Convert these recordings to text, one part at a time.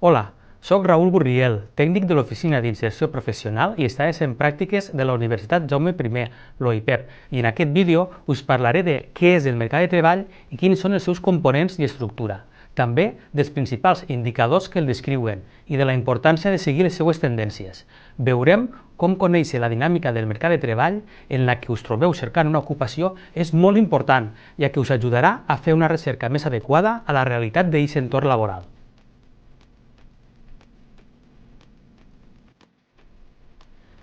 Hola, soc Raül Burriel, tècnic de l'Oficina d'Inserció Professional i Estades en Pràctiques de la Universitat Jaume I, l'OIPEP, i en aquest vídeo us parlaré de què és el mercat de treball i quins són els seus components i estructura, també dels principals indicadors que el descriuen i de la importància de seguir les seues tendències. Veurem com conèixer la dinàmica del mercat de treball en la que us trobeu cercant una ocupació és molt important, ja que us ajudarà a fer una recerca més adequada a la realitat d'aquest entorn laboral.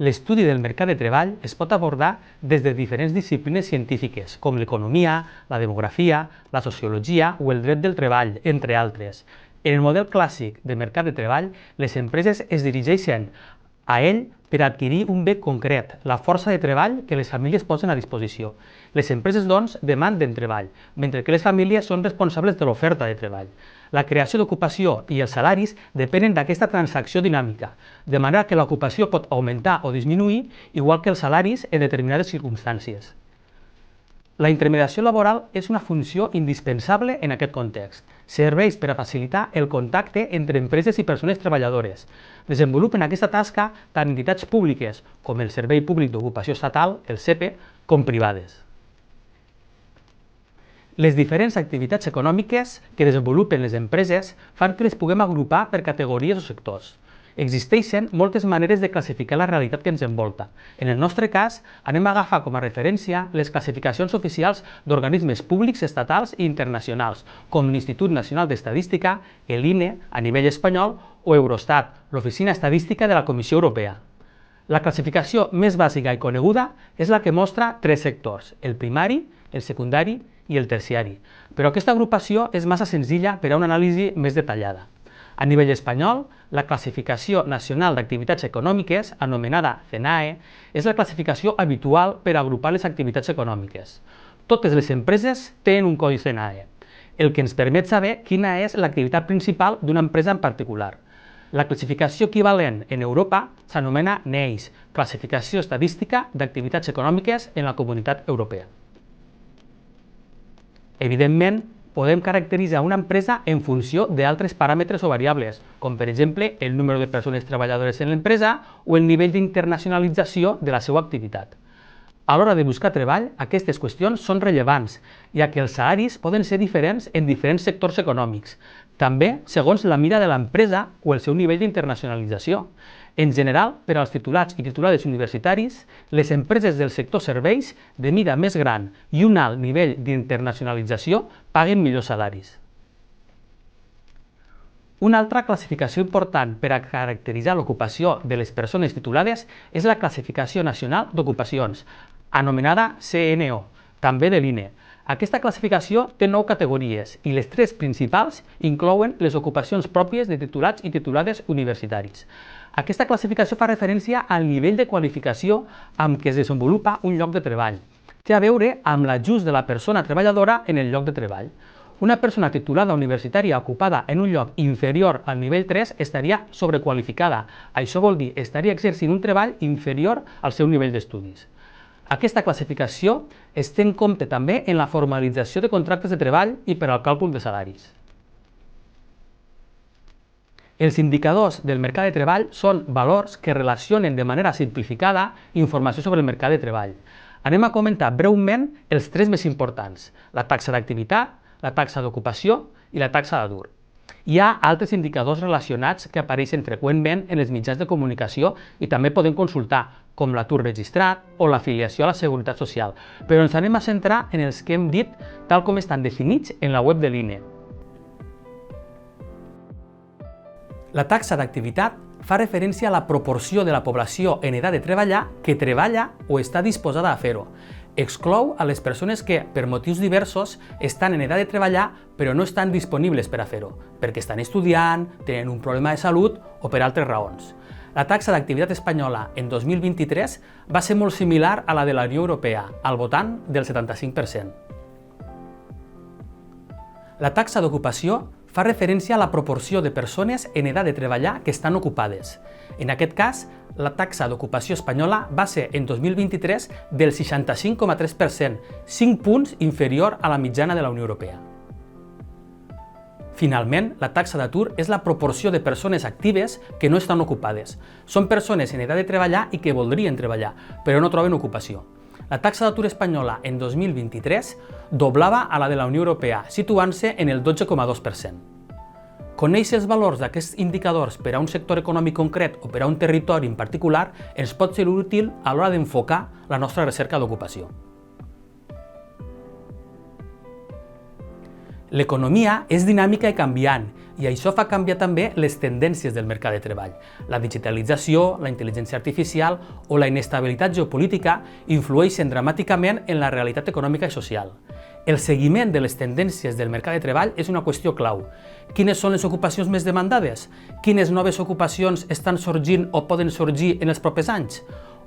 L'estudi del mercat de treball es pot abordar des de diferents disciplines científiques, com l'economia, la demografia, la sociologia o el dret del treball, entre altres. En el model clàssic de mercat de treball, les empreses es dirigeixen a ell per adquirir un bé concret, la força de treball que les famílies posen a disposició. Les empreses, doncs, demanden treball, mentre que les famílies són responsables de l'oferta de treball. La creació d'ocupació i els salaris depenen d'aquesta transacció dinàmica, de manera que l'ocupació pot augmentar o disminuir, igual que els salaris en determinades circumstàncies. La intermediació laboral és una funció indispensable en aquest context. Serveix per a facilitar el contacte entre empreses i persones treballadores. Desenvolupen aquesta tasca tant entitats públiques, com el Servei Públic d'Ocupació Estatal, el SEPE, com privades. Les diferents activitats econòmiques que desenvolupen les empreses fan que les puguem agrupar per categories o sectors. Existeixen moltes maneres de classificar la realitat que ens envolta. En el nostre cas, anem a agafar com a referència les classificacions oficials d'organismes públics estatals i internacionals, com l'Institut Nacional d'Estadística, l'INE a nivell espanyol o Eurostat, l'Oficina Estadística de la Comissió Europea. La classificació més bàsica i coneguda és la que mostra tres sectors, el primari, el secundari i el terciari, però aquesta agrupació és massa senzilla per a una anàlisi més detallada. A nivell espanyol, la Classificació Nacional d'Activitats Econòmiques, anomenada CNAE, és la classificació habitual per a agrupar les activitats econòmiques. Totes les empreses tenen un codi CNAE, el que ens permet saber quina és l'activitat principal d'una empresa en particular. La classificació equivalent en Europa s'anomena NEIS, Classificació Estadística d'Activitats Econòmiques en la Comunitat Europea. Evidentment, podem caracteritzar una empresa en funció d'altres paràmetres o variables, com per exemple el número de persones treballadores en l'empresa o el nivell d'internacionalització de la seva activitat. A l'hora de buscar treball, aquestes qüestions són rellevants, ja que els salaris poden ser diferents en diferents sectors econòmics, també segons la mida de l'empresa o el seu nivell d'internacionalització. En general, per als titulats i titulades universitaris, les empreses del sector serveis de mida més gran i un alt nivell d'internacionalització paguen millors salaris. Una altra classificació important per a caracteritzar l'ocupació de les persones titulades és la Classificació Nacional d'Ocupacions, anomenada CNO, també de l'INE. Aquesta classificació té 9 categories i les 3 principals inclouen les ocupacions pròpies de titulats i titulades universitaris. Aquesta classificació fa referència al nivell de qualificació amb què es desenvolupa un lloc de treball. Té a veure amb l'ajust de la persona treballadora en el lloc de treball. Una persona titulada universitària ocupada en un lloc inferior al nivell 3 estaria sobrequalificada. Això vol dir estaria exercint un treball inferior al seu nivell d'estudis. Aquesta classificació es té en compte també en la formalització de contractes de treball i per al càlcul de salaris. Els indicadors del mercat de treball són valors que relacionen de manera simplificada informació sobre el mercat de treball. Anem a comentar breument els 3 més importants: la taxa d'activitat, la taxa d'ocupació i la taxa d'atur. Hi ha altres indicadors relacionats que apareixen freqüentment en els mitjans de comunicació i també podem consultar, com l'atur registrat o l'afiliació a la Seguretat Social, però ens anem a centrar en els que hem dit tal com estan definits en la web de l'INE. La taxa d'activitat fa referència a la proporció de la població en edat de treballar que treballa o està disposada a fer-ho. Exclou a les persones que, per motius diversos, estan en edat de treballar però no estan disponibles per a fer-ho, perquè estan estudiant, tenen un problema de salut o per altres raons. La taxa d'activitat espanyola en 2023 va ser molt similar a la de la Unió Europea, al voltant del 75%. La taxa d'ocupació fa referència a la proporció de persones en edat de treballar que estan ocupades. En aquest cas, la taxa d'ocupació espanyola va ser en 2023 del 65,3%, 5 punts inferior a la mitjana de la Unió Europea. Finalment, la taxa d'atur és la proporció de persones actives que no estan ocupades. Són persones en edat de treballar i que voldrien treballar, però no troben ocupació. La taxa d'atur espanyola en 2023 doblava a la de la Unió Europea, situant-se en el 12,2%. Conèixer els valors d'aquests indicadors per a un sector econòmic concret o per a un territori en particular ens pot ser útil a l'hora d'enfocar la nostra recerca d'ocupació. L'economia és dinàmica i canviant, i això fa canviar també les tendències del mercat de treball. La digitalització, la intel·ligència artificial o la inestabilitat geopolítica influeixen dramàticament en la realitat econòmica i social. El seguiment de les tendències del mercat de treball és una qüestió clau. Quines són les ocupacions més demandades? Quines noves ocupacions estan sorgint o poden sorgir en els propers anys?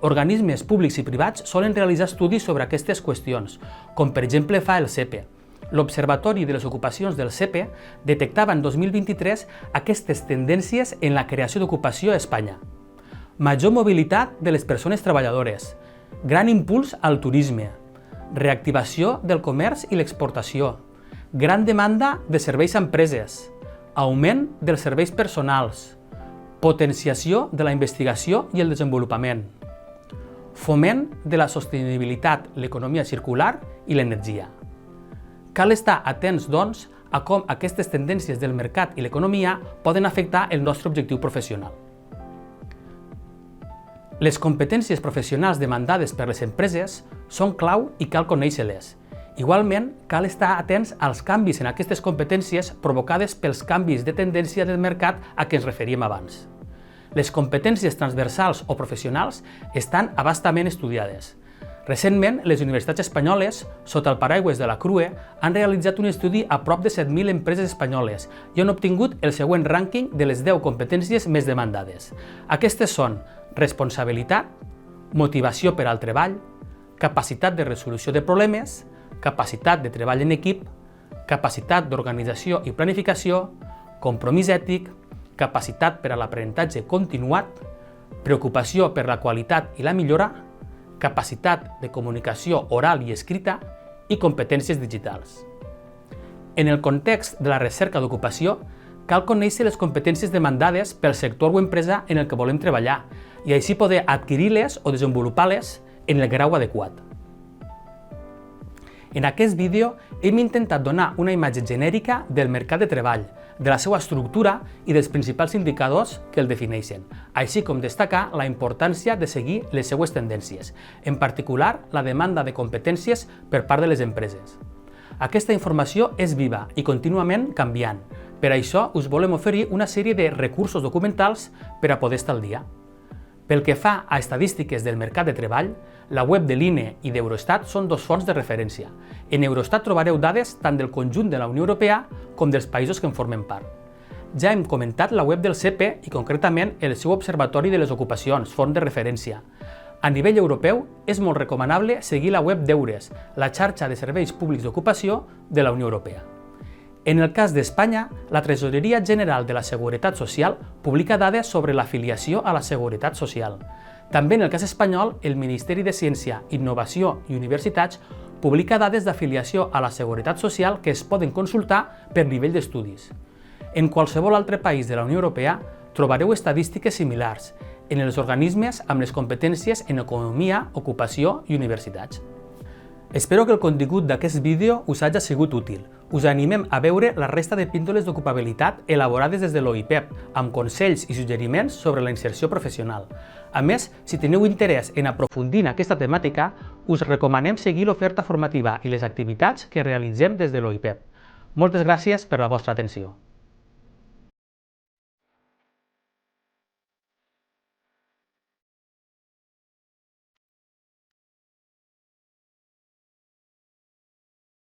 Organismes públics i privats solen realitzar estudis sobre aquestes qüestions, com per exemple fa el CEPE. L'Observatori de les Ocupacions del CEPE detectava en 2023 aquestes tendències en la creació d'ocupació a Espanya. Major mobilitat de les persones treballadores, gran impuls al turisme, reactivació del comerç i l'exportació, gran demanda de serveis a empreses, augment dels serveis personals, potenciació de la investigació i el desenvolupament, foment de la sostenibilitat, l'economia circular i l'energia. Cal estar atents, doncs, a com aquestes tendències del mercat i l'economia poden afectar el nostre objectiu professional. Les competències professionals demandades per les empreses són clau i cal conèixer-les. Igualment, cal estar atents als canvis en aquestes competències provocades pels canvis de tendència del mercat a què ens referíem abans. Les competències transversals o professionals estan a bastament estudiades. Recentment, les universitats espanyoles, sota el paraigües de la CRUE, han realitzat un estudi a prop de 7.000 empreses espanyoles i han obtingut el següent rànquing de les 10 competències més demandades. Aquestes són responsabilitat, motivació per al treball, capacitat de resolució de problemes, capacitat de treball en equip, capacitat d'organització i planificació, compromís ètic, capacitat per a l'aprenentatge continuat, preocupació per la qualitat i la millora, capacitat de comunicació oral i escrita i competències digitals. En el context de la recerca d'ocupació, cal conèixer les competències demandades pel sector o empresa en el que volem treballar i així poder adquirir-les o desenvolupar-les en el grau adequat. En aquest vídeo hem intentat donar una imatge genèrica del mercat de treball, de la seva estructura i dels principals indicadors que el defineixen, així com destacar la importància de seguir les seues tendències, en particular la demanda de competències per part de les empreses. Aquesta informació és viva i contínuament canviant. Per això us volem oferir una sèrie de recursos documentals per a poder estar al dia. Pel que fa a estadístiques del mercat de treball, la web de l'INE i d'Eurostat són dos fonts de referència. En Eurostat trobareu dades tant del conjunt de la Unió Europea com dels països que en formen part. Ja hem comentat la web del CEPE i concretament el seu Observatori de les Ocupacions, font de referència. A nivell europeu, és molt recomanable seguir la web d'EURES, la xarxa de serveis públics d'ocupació de la Unió Europea. En el cas d'Espanya, la Tresoreria General de la Seguretat Social publica dades sobre l'afiliació a la Seguretat Social. També en el cas espanyol, el Ministeri de Ciència, Innovació i Universitats publica dades d'afiliació a la Seguretat Social que es poden consultar per nivell d'estudis. En qualsevol altre país de la Unió Europea trobareu estadístiques similars en els organismes amb les competències en economia, ocupació i universitats. Espero que el contingut d'aquest vídeo us hagi sigut útil. Us animem a veure la resta de píndoles d'ocupabilitat elaborades des de l'OIPEP, amb consells i suggeriments sobre la inserció professional. A més, si teniu interès en aprofundir en aquesta temàtica, us recomanem seguir l'oferta formativa i les activitats que realitzem des de l'OIPEP. Moltes gràcies per la vostra atenció.